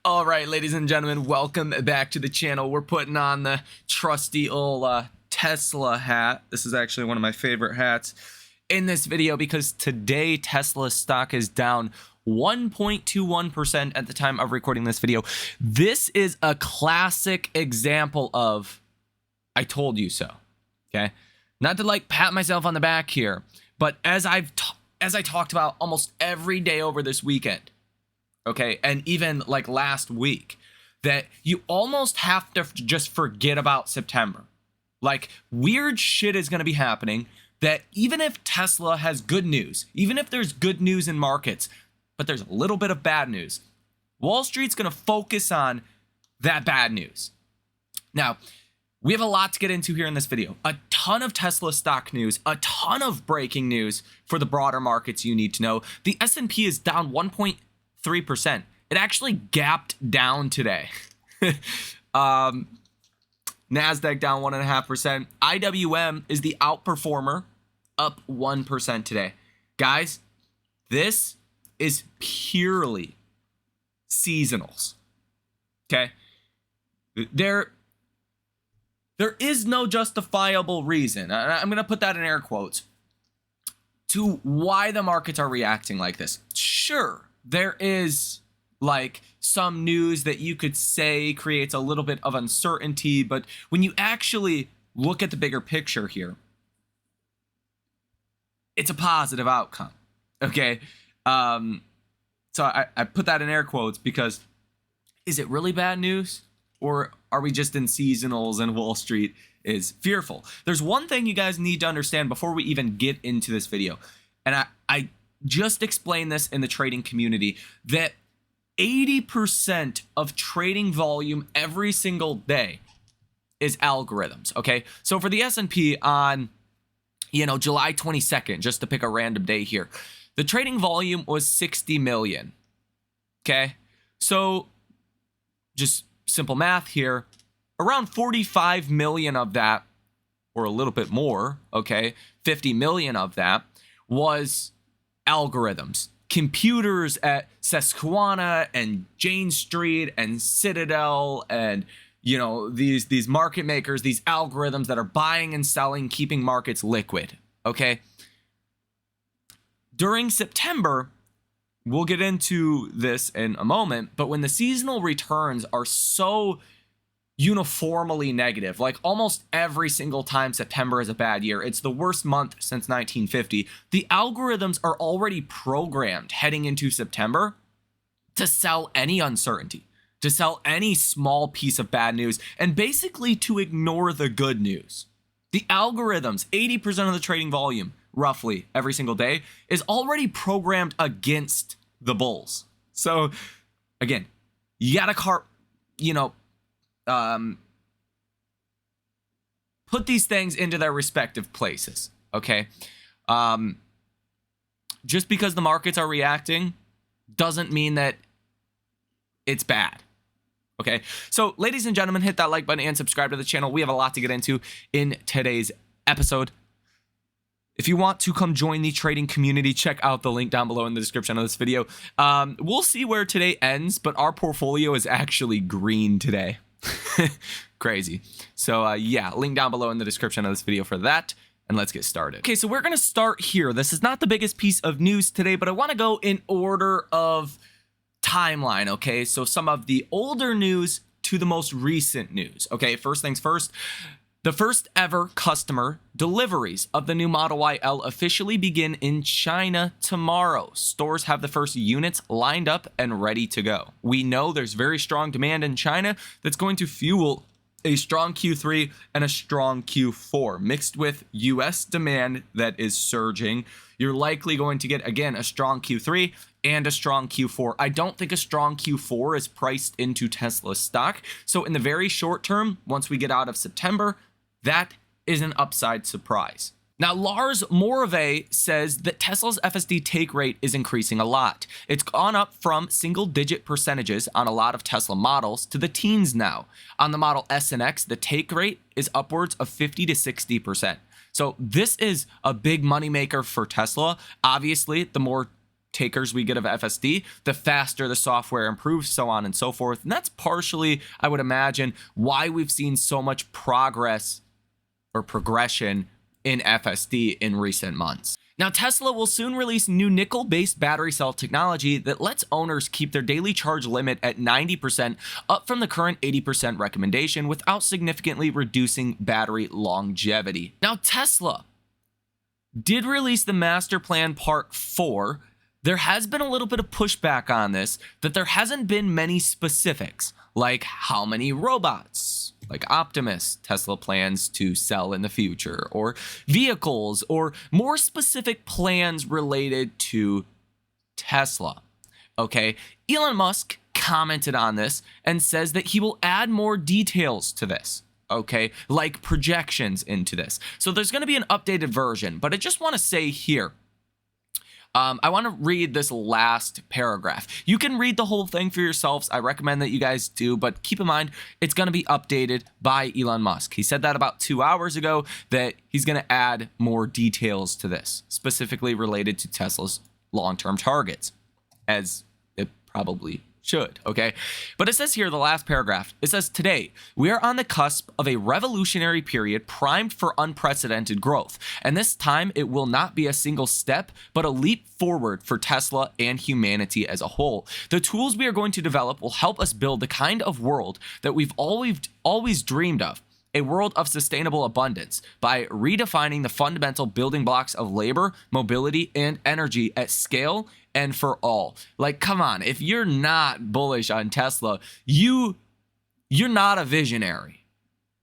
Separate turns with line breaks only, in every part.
All right, ladies and gentlemen, welcome back to the channel. We're putting on the trusty old Tesla hat. This is actually one of my favorite hats in this video because today Tesla stock is down 1.21% at the time of recording this video. This is a classic example of I told you so. Okay, not to like pat myself on the back here, but as I talked about almost every day over this weekend, okay, and even like last week, that you almost have to just forget about September. Like, weird shit is going to be happening that even if Tesla has good news, even if there's good news in markets, but there's a little bit of bad news, Wall Street's going to focus on that bad news. Now, we have a lot to get into here in this video. A ton of Tesla stock news, a ton of breaking news for the broader markets you need to know. The S&P is down 1.3%. It actually gapped down today. NASDAQ down 1.5%. IWM is the outperformer, up 1% today. Guys, this is purely seasonals. Okay? There is no justifiable reason, I'm going to put that in air quotes, to why the markets are reacting like this. Sure, there is like some news that you could say creates a little bit of uncertainty, but when you actually look at the bigger picture here, it's a positive outcome. Okay, so I put that in air quotes because is it really bad news, or are we just in seasonals and Wall Street is fearful? There's one thing you guys need to understand before we even get into this video, and I just explained this in the trading community, that 80% of trading volume every single day is algorithms, okay? So for the S&P on, July 22nd, just to pick a random day here, the trading volume was 60 million, okay? So just simple math here, around 45 million of that, or a little bit more, okay, 50 million of that was algorithms. Computers at Susquehanna and Jane Street and Citadel and, these market makers, these algorithms that are buying and selling, keeping markets liquid, okay? During September, we'll get into this in a moment, but when the seasonal returns are so uniformly negative, like almost every single time September is a bad year, it's the worst month since 1950, the algorithms are already programmed heading into September to sell any uncertainty, to sell any small piece of bad news, and basically to ignore the good news. The algorithms, 80% of the trading volume, roughly every single day, is already programmed against the bulls. So again, you gotta put these things into their respective places, okay? Just because the markets are reacting doesn't mean that it's bad, okay? So, ladies and gentlemen, hit that like button and subscribe to the channel. We have a lot to get into in today's episode. If you want to come join the trading community, check out the link down below in the description of this video. We'll see where today ends, but our portfolio is actually green today. Crazy. So yeah, link down below in the description of this video for that, and let's get started. Okay, so we're gonna start here. This is not the biggest piece of news today, but I want to go in order of timeline, okay? So some of the older news to the most recent news. Okay, first things first. The first ever customer deliveries of the new Model Y/L officially begin in China tomorrow. Stores have the first units lined up and ready to go. We know there's very strong demand in China that's going to fuel a strong Q3 and a strong Q4. Mixed with US demand that is surging, you're likely going to get, again, a strong Q3 and a strong Q4. I don't think a strong Q4 is priced into Tesla stock. So in the very short term, once we get out of September, that is an upside surprise. Now, Lars Morave says that Tesla's FSD take rate is increasing a lot. It's gone up from single-digit percentages on a lot of Tesla models to the teens now. On the Model S and X, the take rate is upwards of 50 to 60%. So this is a big moneymaker for Tesla. Obviously, the more takers we get of FSD, the faster the software improves, so on and so forth. And that's partially, I would imagine, why we've seen so much progress or progression in FSD in recent months. Now, Tesla will soon release new nickel-based battery cell technology that lets owners keep their daily charge limit at 90%, up from the current 80% recommendation, without significantly reducing battery longevity. Now, Tesla did release the Master Plan Part 4. There has been a little bit of pushback on this, that there hasn't been many specifics, like how many robots, like Optimus, Tesla plans to sell in the future, or vehicles, or more specific plans related to Tesla. Okay, Elon Musk commented on this and says that he will add more details to this. Okay, like projections into this. So there's going to be an updated version, but I just want to say here, I want to read this last paragraph. You can read the whole thing for yourselves. I recommend that you guys do, but keep in mind, it's going to be updated by Elon Musk. He said that about 2 hours ago, that he's going to add more details to this, specifically related to Tesla's long-term targets, as it probably should, okay? But it says here, the last paragraph, it says, today, we are on the cusp of a revolutionary period primed for unprecedented growth. And this time, it will not be a single step, but a leap forward for Tesla and humanity as a whole. The tools we are going to develop will help us build the kind of world that we've always dreamed of. A world of sustainable abundance by redefining the fundamental building blocks of labor, mobility, and energy at scale and for all. Like, come on, if you're not bullish on Tesla, you're not a visionary.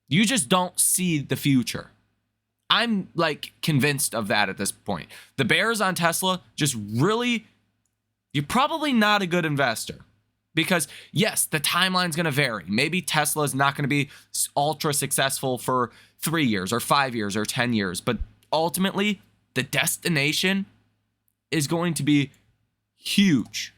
You just don't see the future. I'm like convinced of that at this point. The bears on Tesla just really, you're probably not a good investor. Because yes, the timeline's going to vary. Maybe Tesla is not going to be ultra successful for 3 years or 5 years or 10 years. But ultimately, the destination is going to be huge.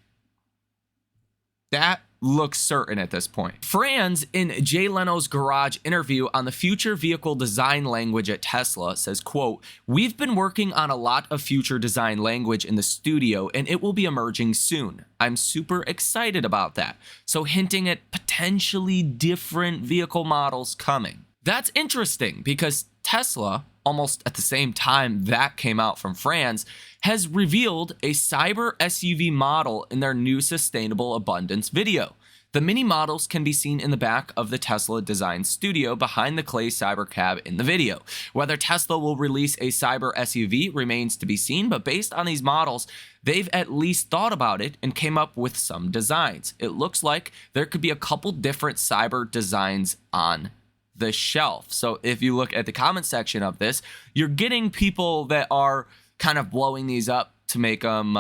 That looks certain at this point. Franz, in Jay Leno's Garage interview on the future vehicle design language at Tesla, says, quote, "We've been working on a lot of future design language in the studio, and it will be emerging soon. I'm super excited about that." So hinting at potentially different vehicle models coming. That's interesting because Tesla, almost at the same time that came out from Franz, has revealed a cyber SUV model in their new Sustainable Abundance video. The mini models can be seen in the back of the Tesla design studio behind the clay cyber cab in the video. Whether Tesla will release a cyber SUV remains to be seen, but based on these models, they've at least thought about it and came up with some designs. It looks like there could be a couple different cyber designs on the shelf. So if you look at the comment section of this, you're getting people that are kind of blowing these up to make them,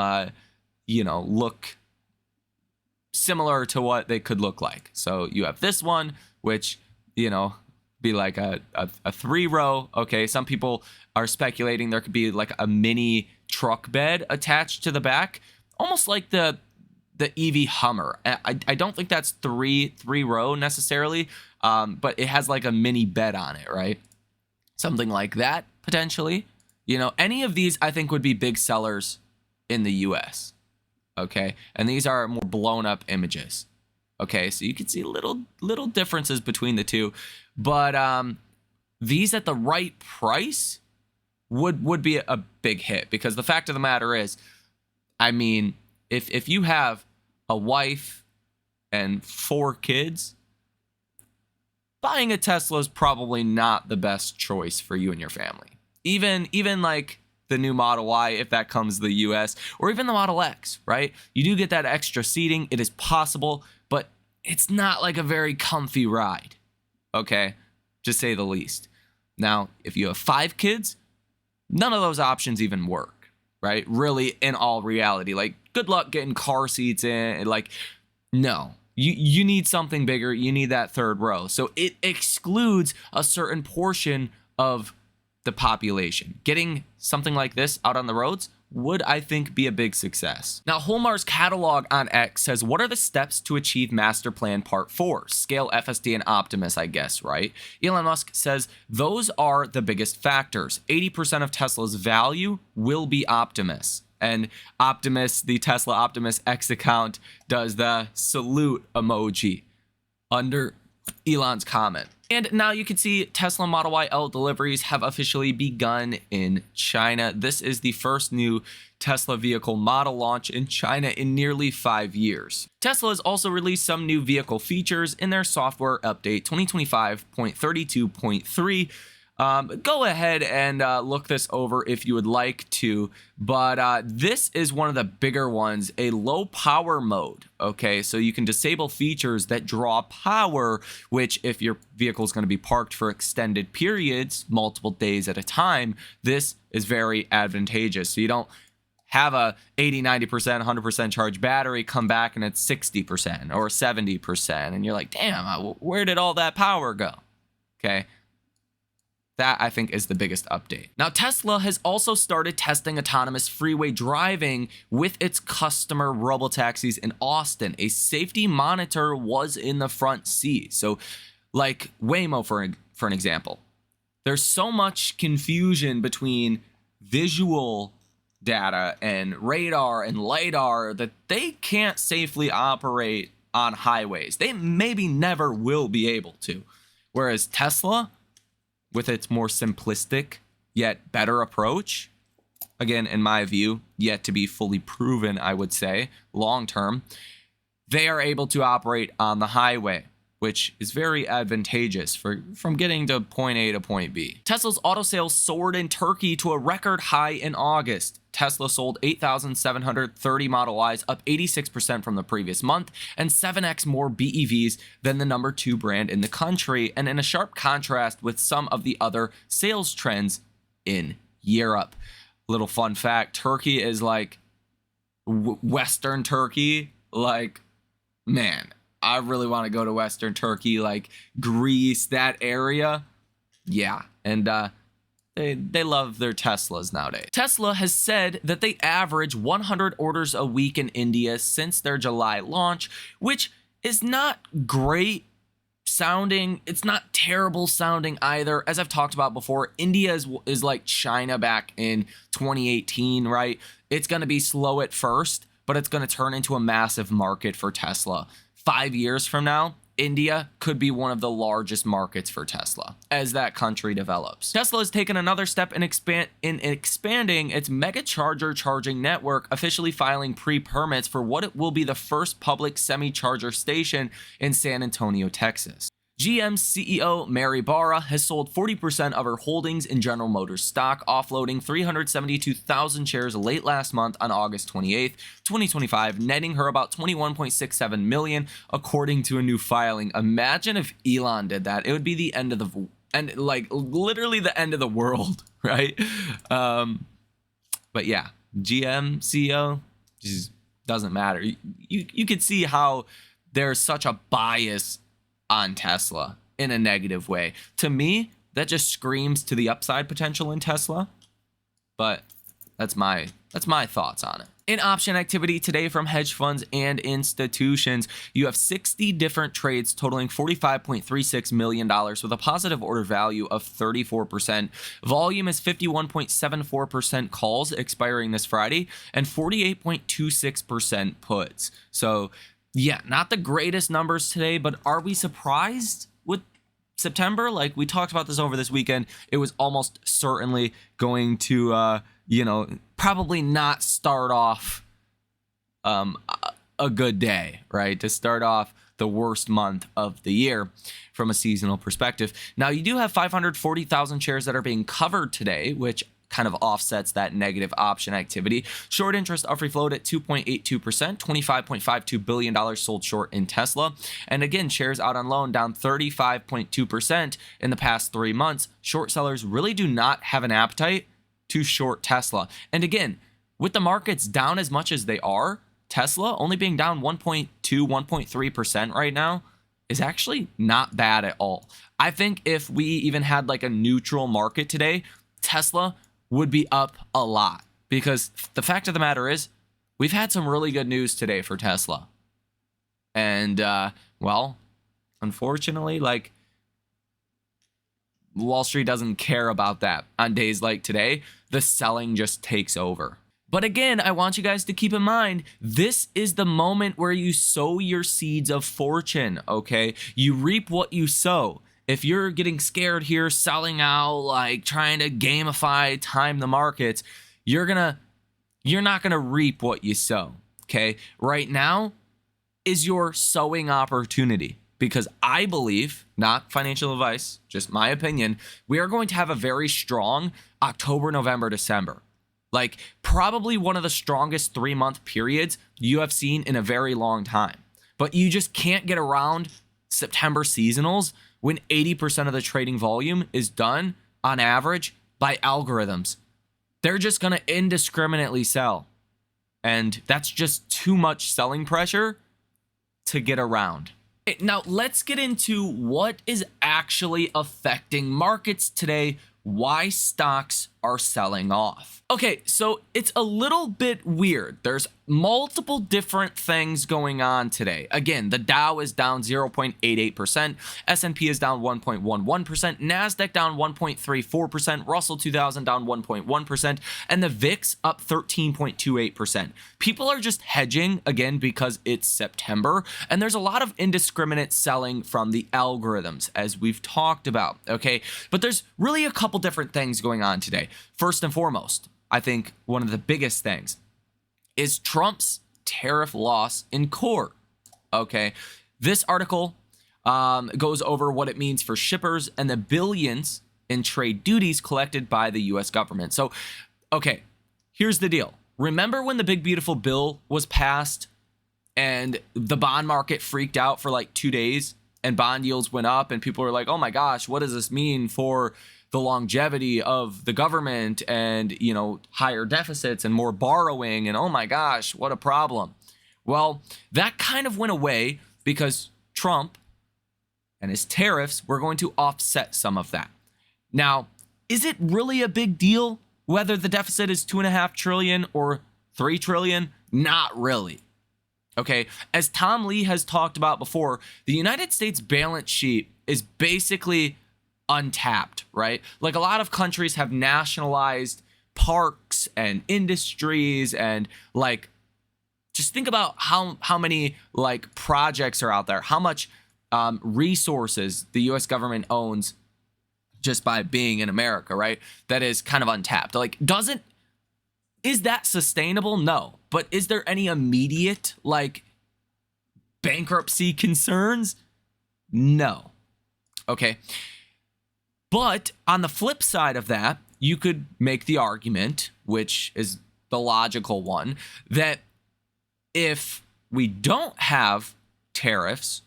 look similar to what they could look like. So you have this one, which, be like a 3-row. Okay, some people are speculating there could be like a mini truck bed attached to the back, almost like the EV Hummer. I don't think that's three-row necessarily, but it has like a mini bed on it, right? Something like that, potentially. Any of these I think would be big sellers in the US. Okay, and these are more blown up images. Okay, so you can see little differences between the two, but these at the right price would be a big hit, because the fact of the matter is, I mean, if you have a wife and 4 kids, buying a Tesla is probably not the best choice for you and your family. Even like the new Model Y, if that comes to the US, or even the Model X, right? You do get that extra seating. It is possible, but it's not like a very comfy ride, okay? To say the least. Now, if you have 5 kids, none of those options even work, right? Really, in all reality, like, good luck getting car seats in. Like, no. You need something bigger. You need that 3rd row. So it excludes a certain portion of the population. Getting something like this out on the roads would, I think, be a big success. Now, Holmar's catalog on X says, what are the steps to achieve Master Plan Part 4? Scale, FSD, and Optimus, I guess, right? Elon Musk says those are the biggest factors. 80% of Tesla's value will be Optimus. And Optimus, the Tesla Optimus X account, does the salute emoji under Elon's comment. And now you can see Tesla Model Y L deliveries have officially begun in China. This is the first new Tesla vehicle model launch in China in nearly 5 years. Tesla has also released some new vehicle features in their software update 2025.32.3. Go ahead and look this over if you would like to, but this is one of the bigger ones, a low power mode. Okay, so you can disable features that draw power, which if your vehicle is going to be parked for extended periods, multiple days at a time, this is very advantageous. So you don't have a 80, 90%, 100% charged battery come back and it's 60% or 70%. And you're like, damn, where did all that power go? Okay. That, I think, is the biggest update. Now, Tesla has also started testing autonomous freeway driving with its customer robotaxis in Austin. A safety monitor was in the front seat. So, like Waymo, for an example, there's so much confusion between visual data and radar and LiDAR that they can't safely operate on highways. They maybe never will be able to. Whereas Tesla, with its more simplistic yet better approach, again, in my view, yet to be fully proven, I would say, long term, they are able to operate on the highway, which is very advantageous from getting to point A to point B. Tesla's auto sales soared in Turkey to a record high in August. Tesla sold 8,730 Model Ys, up 86% from the previous month, and 7x more BEVs than the number 2 brand in the country, and in a sharp contrast with some of the other sales trends in Europe. Little fun fact, Turkey is like Western Turkey. Like, man, I really want to go to Western Turkey, like Greece, that area. Yeah, and they love their Teslas nowadays. Tesla has said that they average 100 orders a week in India since their July launch, which is not great sounding. It's not terrible sounding either. As I've talked about before, India is like China back in 2018, right? It's going to be slow at first, but it's going to turn into a massive market for Tesla. 5 years from now, India could be one of the largest markets for Tesla as that country develops. Tesla has taken another step in expanding its mega charger charging network, officially filing pre-permits for what it will be the first public semi-charger station in San Antonio, Texas. GM CEO Mary Barra has sold 40% of her holdings in General Motors stock, offloading 372,000 shares late last month on August 28, 2025, netting her about $21.67 million, according to a new filing. Imagine if Elon did that. It would be the end of the like literally the end of the world, right? But yeah, GM CEO just doesn't matter. You could see how there's such a bias on Tesla in a negative way. To me, that just screams to the upside potential in Tesla, but that's my thoughts on it. In option activity today from hedge funds and institutions, you have 60 different trades totaling $45.36 million with a positive order value of 34%. Volume is 51.74% calls expiring this Friday and 48.26% puts. So yeah, not the greatest numbers today, but are we surprised with September? Like we talked about this over this weekend, it was almost certainly going to, probably not start off a good day, right? To start off the worst month of the year from a seasonal perspective. Now, you do have 540,000 shares that are being covered today, which kind of offsets that negative option activity. Short interest of free float at 2.82%, $25.52 billion sold short in Tesla. And again, shares out on loan down 35.2% in the past 3 months. Short sellers really do not have an appetite to short Tesla. And again, with the markets down as much as they are, Tesla only being down 1.2, 1.3% right now is actually not bad at all. I think if we even had like a neutral market today, Tesla would be up a lot, because the fact of the matter is we've had some really good news today for Tesla. And, well, unfortunately, like Wall Street doesn't care about that. On days like today, the selling just takes over. But again, I want you guys to keep in mind, this is the moment where you sow your seeds of fortune, okay? You reap what you sow. If you're getting scared here, selling out, like trying to gamify, time the markets, you're not gonna reap what you sow, okay? Right now is your sowing opportunity, because I believe, not financial advice, just my opinion, we are going to have a very strong October, November, December. Like probably one of the strongest 3-month periods you have seen in a very long time. But you just can't get around September seasonals when 80% of the trading volume is done on average by algorithms. They're just going to indiscriminately sell. And that's just too much selling pressure to get around. Now, let's get into what is actually affecting markets today, why stocks are selling off. Okay, so it's a little bit weird. There's multiple different things going on today. Again, the Dow is down 0.88%, S&P is down 1.11%, NASDAQ down 1.34%, Russell 2000 down 1.1%, and the VIX up 13.28%. People are just hedging, again, because it's September, and there's a lot of indiscriminate selling from the algorithms, as we've talked about, okay? But there's really a couple different things going on today. First and foremost, I think one of the biggest things is Trump's tariff loss in court. Okay, this article goes over what it means for shippers and the billions in trade duties collected by the U.S. government. So, okay, here's the deal. Remember when the Big Beautiful Bill was passed and the bond market freaked out for like 2 days and bond yields went up and people were like, oh my gosh, what does this mean for the longevity of the government and, you know, higher deficits and more borrowing, and oh my gosh, what a problem. Well, that kind of went away because Trump and his tariffs were going to offset some of that. Now, is it really a big deal whether the deficit is $2.5 trillion or $3 trillion? Not really. Okay, as Tom Lee has talked about before, the United States balance sheet is basically untapped, right? Like a lot of countries have nationalized parks and industries, and like just think about how many like projects are out there, how much resources the US government owns just by being in America, right? That is kind of untapped. Like is that sustainable? No. But is there any immediate like bankruptcy concerns? No. Okay. But on the flip side of that, you could make the argument, which is the logical one, that if we don't have tariffs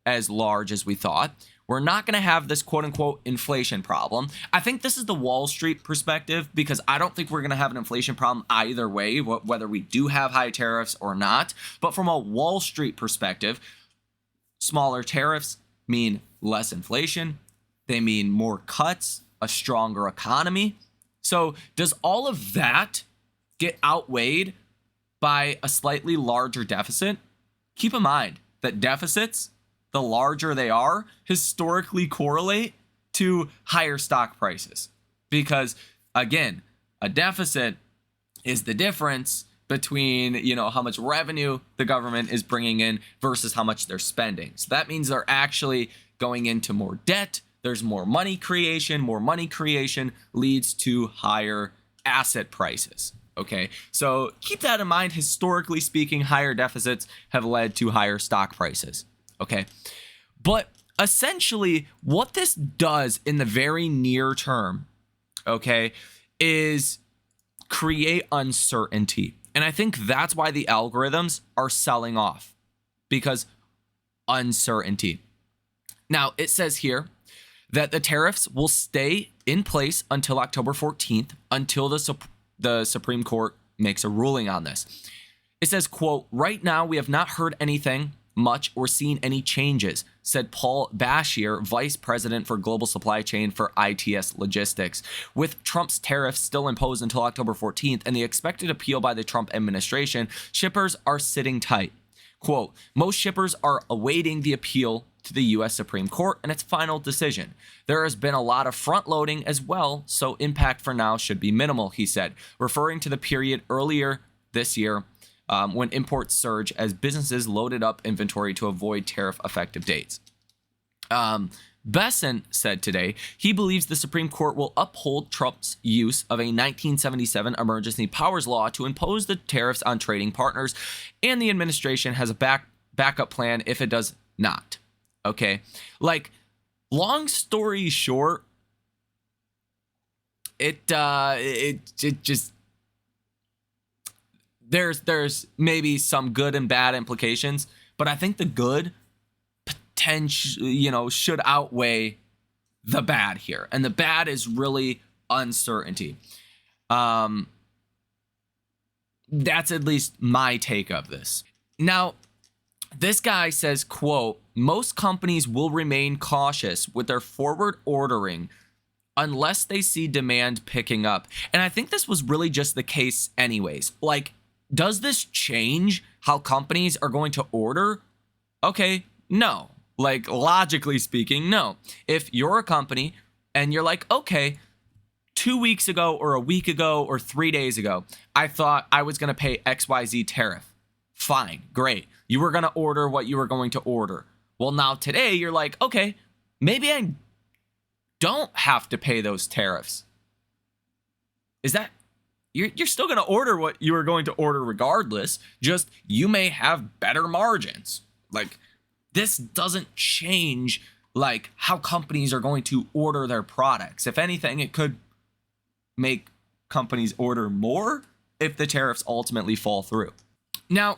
as large as we thought, we're not going to have this quote unquote inflation problem. I think this is the Wall Street perspective, because I don't think we're going to have an inflation problem either way, whether we do have high tariffs or not. But from a Wall Street perspective, smaller tariffs mean less inflation. They mean more cuts, a stronger economy. So does all of that get outweighed by a slightly larger deficit? Keep in mind that deficits, the larger they are, historically correlate to higher stock prices. Because again, a deficit is the difference between, you know, how much revenue the government is bringing in versus how much they're spending. So that means they're actually going into more debt. There's more money creation. More money creation leads to higher asset prices. Okay, so keep that in mind. Historically speaking, higher deficits have led to higher stock prices. Okay, but essentially what this does in the very near term, okay, is create uncertainty. And I think that's why the algorithms are selling off, because uncertainty. Now, it says here that the tariffs will stay in place until October 14th, until the Supreme Court makes a ruling on this. It says, quote, right now we have not heard anything much or seen any changes, said Paul Bashir, vice president for global supply chain for ITS Logistics. With Trump's tariffs still imposed until October 14th and the expected appeal by the Trump administration, shippers are sitting tight. Quote, most shippers are awaiting the appeal to the U.S. Supreme Court and its final decision. There has been a lot of front loading as well, so impact for now should be minimal, he said, referring to the period earlier this year when imports surged as businesses loaded up inventory to avoid tariff effective dates. Besson said today he believes the Supreme Court will uphold Trump's use of a 1977 emergency powers law to impose the tariffs on trading partners, and the administration has a backup plan if it does not. Okay, like, long story short, it just there's maybe some good and bad implications, but I think the good should outweigh the bad here, and the bad is really uncertainty. That's at least my take of this. Now, this guy says, quote, most companies will remain cautious with their forward ordering unless they see demand picking up. And I think this was really just the case anyways. Like, does this change how companies are going to order? Okay, no. Like, logically speaking, no. If you're a company and you're like, okay, 2 weeks ago or a week ago or 3 days ago, I thought I was going to pay XYZ tariff. Fine, great. You were going to order what you were going to order. Well, now today you're like, okay, maybe I don't have to pay those tariffs. Is that, you're still going to order what you were going to order regardless, just you may have better margins. Like, this doesn't change like how companies are going to order their products. If anything, it could make companies order more if the tariffs ultimately fall through. Now,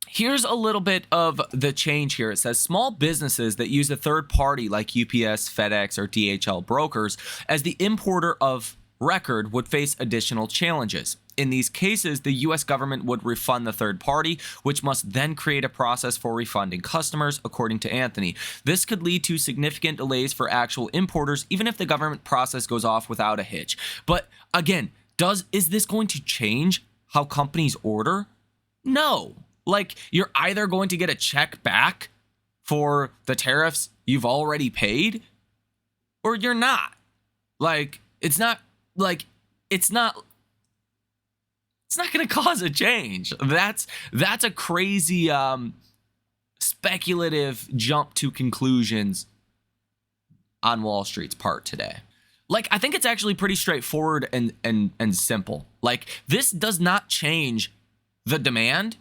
here's a little bit of the change here. It says small businesses that use a third party like UPS, FedEx, or DHL brokers as the importer of record would face additional challenges. In these cases, the U.S. government would refund the third party, which must then create a process for refunding customers, according to Anthony. This could lead to significant delays for actual importers, even if the government process goes off without a hitch. But again, is this going to change how companies order? No. Like, you're either going to get a check back for the tariffs you've already paid, or you're not. Like, it's not going to cause a change. That's a crazy speculative jump to conclusions on Wall Street's part today. Like, I think it's actually pretty straightforward and simple. Like, this does not change the demand.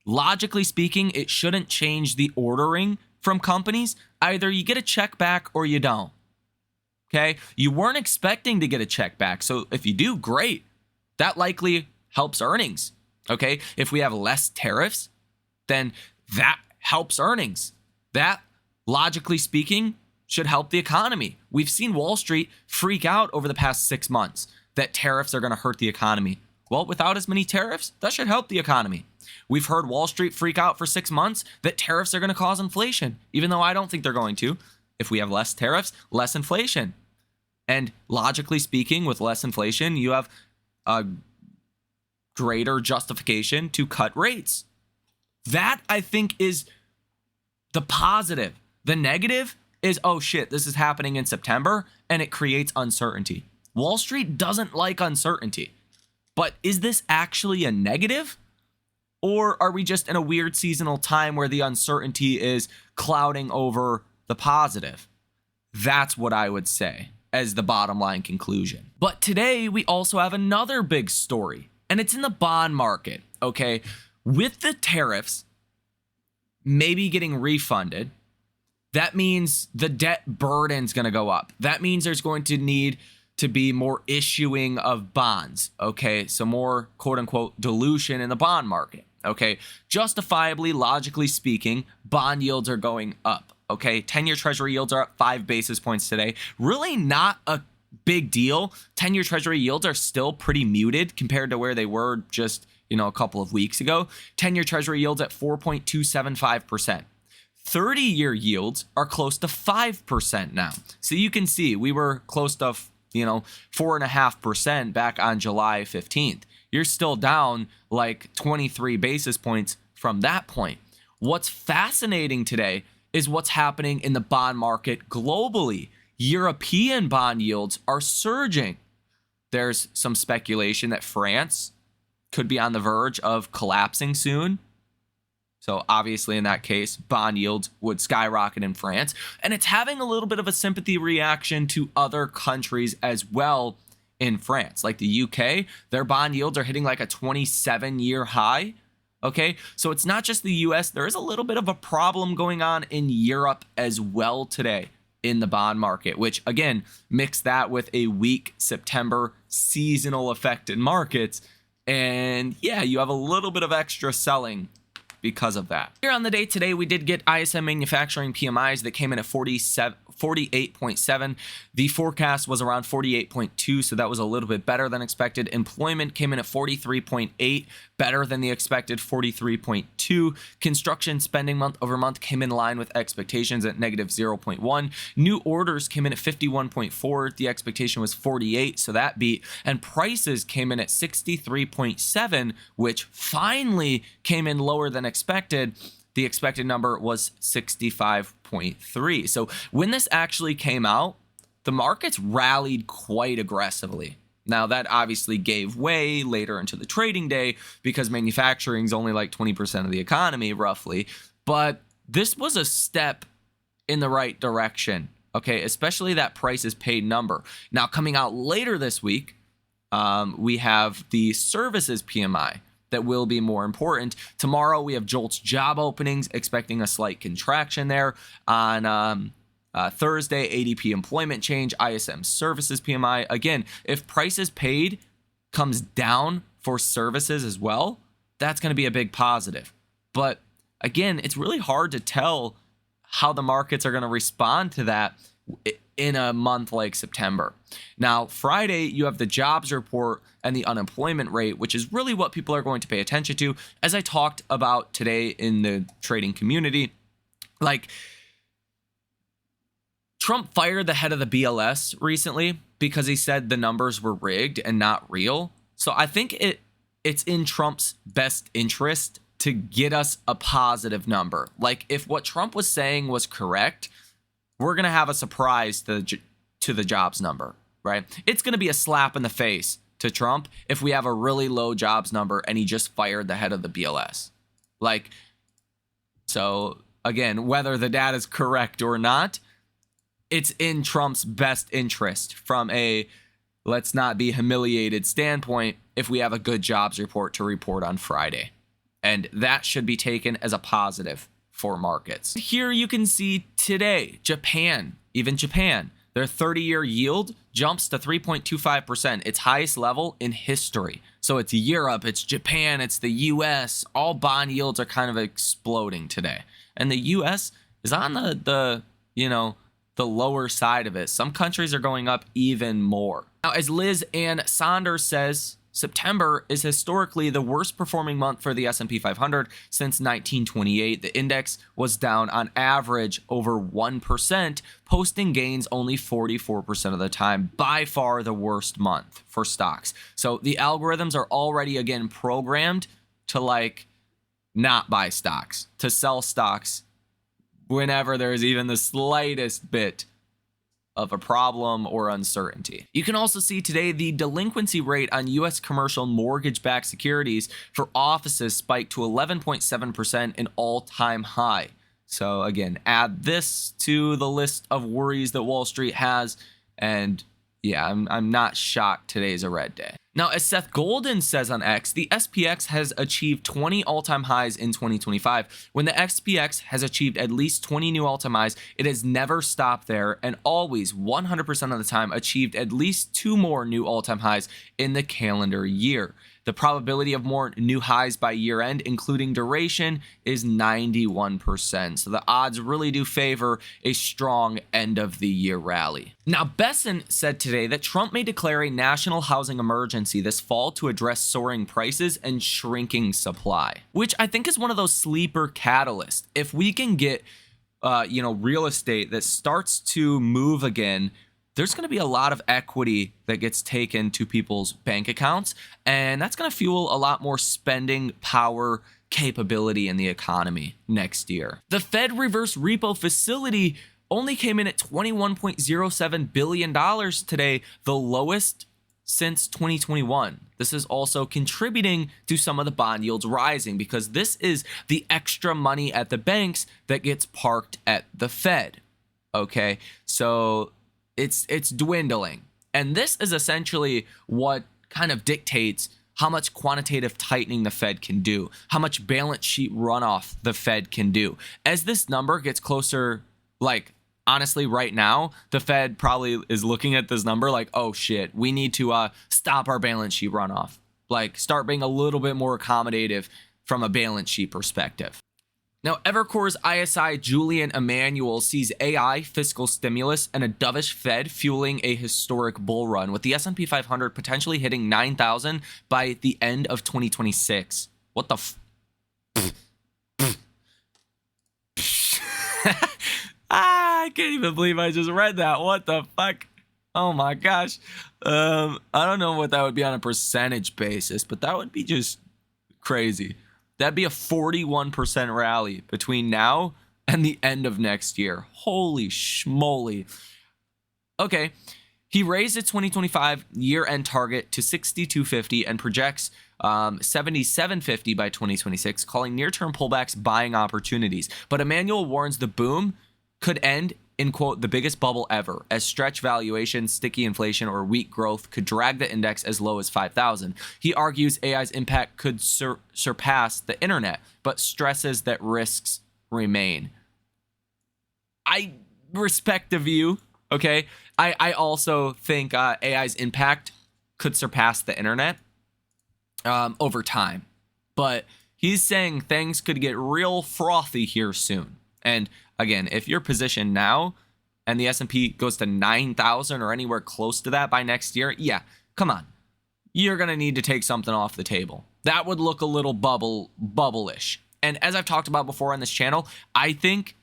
Logically speaking, it shouldn't change the ordering from companies. Either you get a check back or you don't. Okay? You weren't expecting to get a check back. So if you do, great. That likely helps earnings. Okay? If we have less tariffs, then that helps earnings. That, logically speaking, should help the economy. We've seen Wall Street freak out over the past 6 months that tariffs are going to hurt the economy. Well, without as many tariffs, that should help the economy. We've heard Wall Street freak out for 6 months that tariffs are going to cause inflation, even though I don't think they're going to. If we have less tariffs, less inflation. And logically speaking, with less inflation, you have a greater justification to cut rates. That, I think, is the positive. The negative is, oh shit, this is happening in September, and it creates uncertainty. Wall Street doesn't like uncertainty. But is this actually a negative? Or are we just in a weird seasonal time where the uncertainty is clouding over the positive? That's what I would say as the bottom line conclusion. But today we also have another big story, and it's in the bond market, okay? With the tariffs maybe getting refunded, that means the debt burden's going to go up. That means there's going to need to be more issuing of bonds, okay? So more, quote unquote, dilution in the bond market, okay? Justifiably, logically speaking, bond yields are going up, okay? 10-year treasury yields are up 5 basis points today. Really not a big deal. 10-year treasury yields are still pretty muted compared to where they were just, a couple of weeks ago. 10-year treasury yields at 4.275%. 30-year yields are close to 5% now. So you can see we were close to 4.5% back on July 15th. You're still down like 23 basis points from that point. What's fascinating today is what's happening in the bond market globally. European bond yields are surging. There's some speculation that France could be on the verge of collapsing soon. So obviously in that case, bond yields would skyrocket in France. And it's having a little bit of a sympathy reaction to other countries as well in France. Like the UK, their bond yields are hitting like a 27-year high. Okay, so it's not just the US. There is a little bit of a problem going on in Europe as well today in the bond market, which again, mix that with a weak September seasonal effect in markets. And yeah, you have a little bit of extra selling because of that. Here on the day today, we did get ISM manufacturing PMIs that came in at 48.7. The forecast was around 48.2, so that was a little bit better than expected. Employment came in at 43.8, better than the expected 43.2. Construction spending month over month came in line with expectations at negative 0.1. New orders came in at 51.4. The expectation was 48, so that beat. And prices came in at 63.7, which finally came in lower than expected. The expected number was 65.3. So when this actually came out, the markets rallied quite aggressively. Now, that obviously gave way later into the trading day because manufacturing is only like 20% of the economy, roughly. But this was a step in the right direction, okay? Especially that prices paid number. Now, coming out later this week, we have the services PMI that will be more important. Tomorrow, we have JOLTS job openings, expecting a slight contraction there. On Thursday, ADP employment change, ISM services PMI. Again, if prices paid comes down for services as well, that's going to be a big positive. But again, it's really hard to tell how the markets are going to respond to that in a month like September. Now, Friday, you have the jobs report and the unemployment rate, which is really what people are going to pay attention to. As I talked about today in the trading community, like Trump fired the head of the BLS recently because he said the numbers were rigged and not real. So I think it's in Trump's best interest to get us a positive number. Like if what Trump was saying was correct, we're going to have a surprise to the jobs number, right? It's going to be a slap in the face to Trump if we have a really low jobs number and he just fired the head of the BLS. Like, so again, whether the data is correct or not, it's in Trump's best interest from a let's not be humiliated standpoint if we have a good jobs report to report on Friday. And that should be taken as a positive for markets. Here you can see today, Japan, their 30-year yield jumps to 3.25%, its highest level in history. So it's Europe, it's Japan, it's the US, all bond yields are kind of exploding today. And the US is on the lower side of it. Some countries are going up even more. Now, as Liz Ann Saunders says, September is historically the worst performing month for the S&P 500 since 1928. The index was down on average over 1%, posting gains only 44% of the time. By far the worst month for stocks. So the algorithms are already, again, programmed to like not buy stocks, to sell stocks whenever there's even the slightest bit of a problem or uncertainty. You can also see today the delinquency rate on U.S. commercial mortgage-backed securities for offices spiked to 11.7%, an all-time high. So again, add this to the list of worries that Wall Street has, and yeah, I'm not shocked today's a red day. Now, as Seth Golden says on X, the SPX has achieved 20 all-time highs in 2025. When the SPX has achieved at least 20 new all-time highs, it has never stopped there and always, 100% of the time, achieved at least 2 more new all-time highs in the calendar year. The probability of more new highs by year end, including duration, is 91%. So the odds really do favor a strong end of the year rally. Now, Besson said today that Trump may declare a national housing emergency this fall to address soaring prices and shrinking supply, which I think is one of those sleeper catalysts. If we can get, real estate that starts to move again, there's going to be a lot of equity that gets taken to people's bank accounts, and that's going to fuel a lot more spending power capability in the economy next year. The Fed reverse repo facility only came in at $21.07 billion today, the lowest since 2021. This is also contributing to some of the bond yields rising because this is the extra money at the banks that gets parked at the Fed. Okay, so it's dwindling. And this is essentially what kind of dictates how much quantitative tightening the Fed can do, how much balance sheet runoff the Fed can do. As this number gets closer, like, honestly, right now, the Fed probably is looking at this number like, oh shit, we need to stop our balance sheet runoff. Like, start being a little bit more accommodative from a balance sheet perspective. Now, Evercore's ISI Julian Emanuel sees AI, fiscal stimulus, and a dovish Fed fueling a historic bull run, with the S&P 500 potentially hitting 9,000 by the end of 2026. What the I can't even believe I just read that. What the fuck? Oh my gosh. I don't know what that would be on a percentage basis, but that would be just crazy. That'd be a 41% rally between now and the end of next year. Holy schmoly. Okay. He raised its 2025 year-end target to 6,250 and projects 7,750 by 2026, calling near-term pullbacks buying opportunities. But Emmanuel warns the boom could end in, quote, the biggest bubble ever, as stretch valuation, sticky inflation, or weak growth could drag the index as low as 5,000. He argues AI's impact could surpass the internet, but stresses that risks remain. I respect the view, okay? I also think AI's impact could surpass the internet over time. But he's saying things could get real frothy here soon. And again, if you're positioned now and the S&P goes to 9,000 or anywhere close to that by next year, yeah, come on. You're going to need to take something off the table. That would look a little bubble-ish. And as I've talked about before on this channel, I think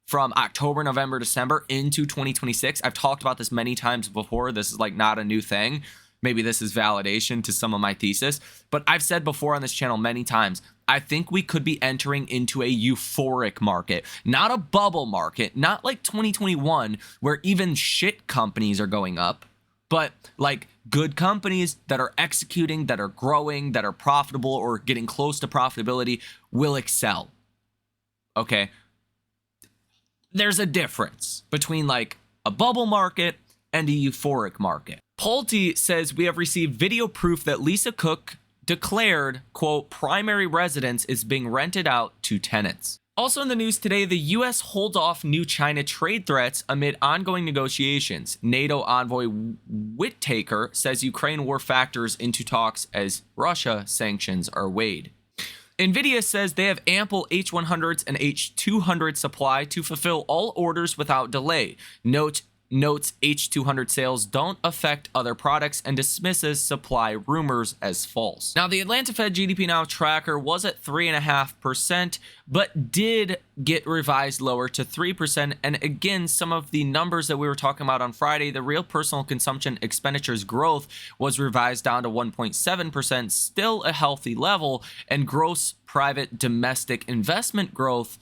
from October, November, December into 2026, I've talked about this many times before. This is like not a new thing. Maybe this is validation to some of my thesis, but I've said before on this channel many times, I think we could be entering into a euphoric market, not a bubble market, not like 2021 where even shit companies are going up, but like good companies that are executing, that are growing, that are profitable or getting close to profitability will excel. Okay. There's a difference between like a bubble market and a euphoric market. Pulte says we have received video proof that Lisa Cook declared, quote, primary residence is being rented out to tenants. Also in the news today, the U.S. holds off new China trade threats amid ongoing negotiations. NATO envoy Whittaker says Ukraine war factors into talks as Russia sanctions are weighed. NVIDIA says they have ample H100s and H200 supply to fulfill all orders without delay. Notes H200 sales don't affect other products and dismisses supply rumors as false. Now, the Atlanta Fed GDP Now tracker was at 3.5%, but did get revised lower to 3%. And again, some of the numbers that we were talking about on Friday, the real personal consumption expenditures growth was revised down to 1.7%, still a healthy level, and gross private domestic investment growth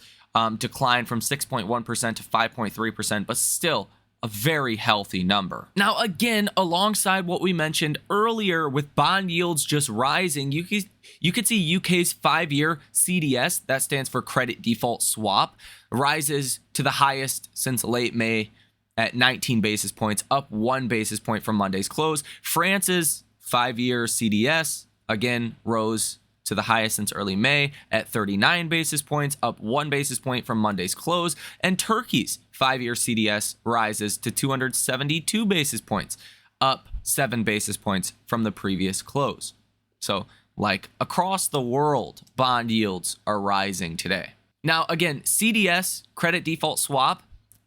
declined from 6.1% to 5.3%, but still a very healthy number. Now, again, alongside what we mentioned earlier with bond yields just rising, you could see UK's 5-year CDS, that stands for credit default swap, rises to the highest since late May at 19 basis points, up 1 basis point from Monday's close. France's 5-year CDS, again, rose to the highest since early May at 39 basis points, up 1 basis point from Monday's close. And Turkey's 5-year CDS rises to 272 basis points, up 7 basis points from the previous close. So, like, across the world, bond yields are rising today. Now, again, CDS, credit default swap,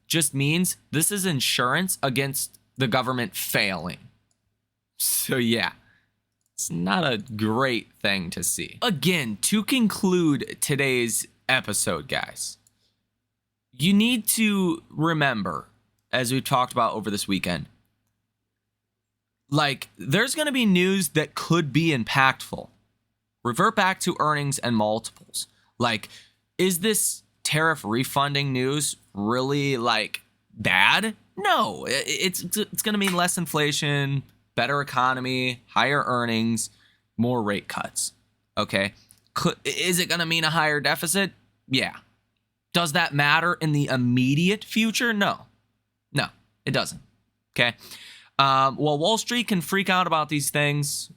just means this is insurance against the government failing. So, yeah. It's not a great thing to see. Again, to conclude today's episode, guys, you need to remember, as we've talked about over this weekend, like, there's going to be news that could be impactful, revert back to earnings and multiples. Like, is this tariff refunding news really like bad? No, it's going to mean less inflation, better economy, higher earnings, more rate cuts. Okay. Is it going to mean a higher deficit? Yeah. Does that matter in the immediate future? No, it doesn't. Okay. Well, Wall Street can freak out about these things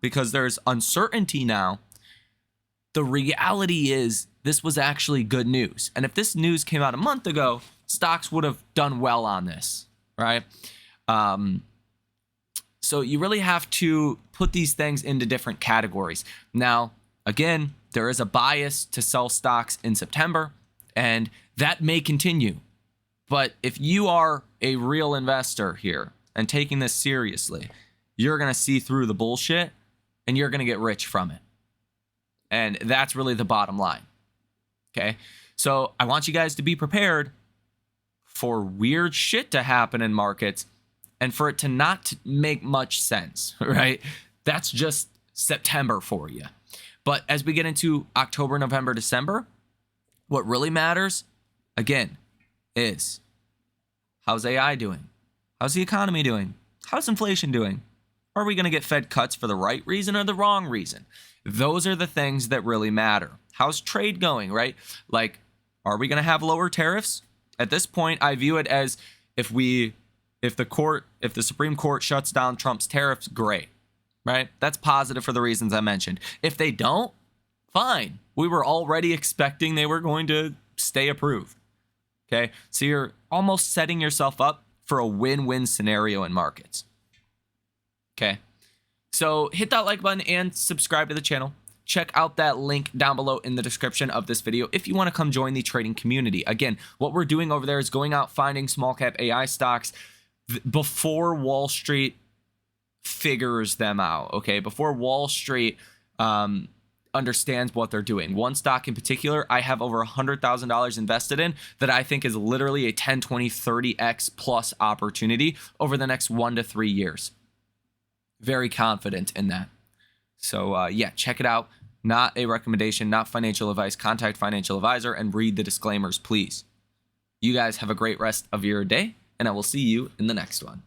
because there's uncertainty now. The reality is this was actually good news. And if this news came out a month ago, stocks would have done well on this, right? So you really have to put these things into different categories. Now, again, there is a bias to sell stocks in September, and that may continue. But if you are a real investor here and taking this seriously, you're going to see through the bullshit and you're going to get rich from it. And that's really the bottom line. Okay. So I want you guys to be prepared for weird shit to happen in markets and for it to not make much sense, right? That's just September for you. But as we get into October, November, December, what really matters, again, is how's AI doing? How's the economy doing? How's inflation doing? Are we going to get Fed cuts for the right reason or the wrong reason? Those are the things that really matter. How's trade going, right? Like, are we going to have lower tariffs? At this point, I view it as if the Supreme Court shuts down Trump's tariffs, great, right? That's positive for the reasons I mentioned. If they don't, fine. We were already expecting they were going to stay approved. Okay, so you're almost setting yourself up for a win-win scenario in markets. Okay, so hit that like button and subscribe to the channel. Check out that link down below in the description of this video if you want to come join the trading community. Again, what we're doing over there is going out finding small cap AI stocks before Wall Street figures them out. Okay, before Wall Street understands what they're doing. One stock in particular, I have over $100,000 invested in that I think is literally a 10, 20, 30x plus opportunity over the next 1 to 3 years. Very confident in that. So yeah, check it out. Not a recommendation, not financial advice. Contact financial advisor and read the disclaimers, please. You guys have a great rest of your day, and I will see you in the next one.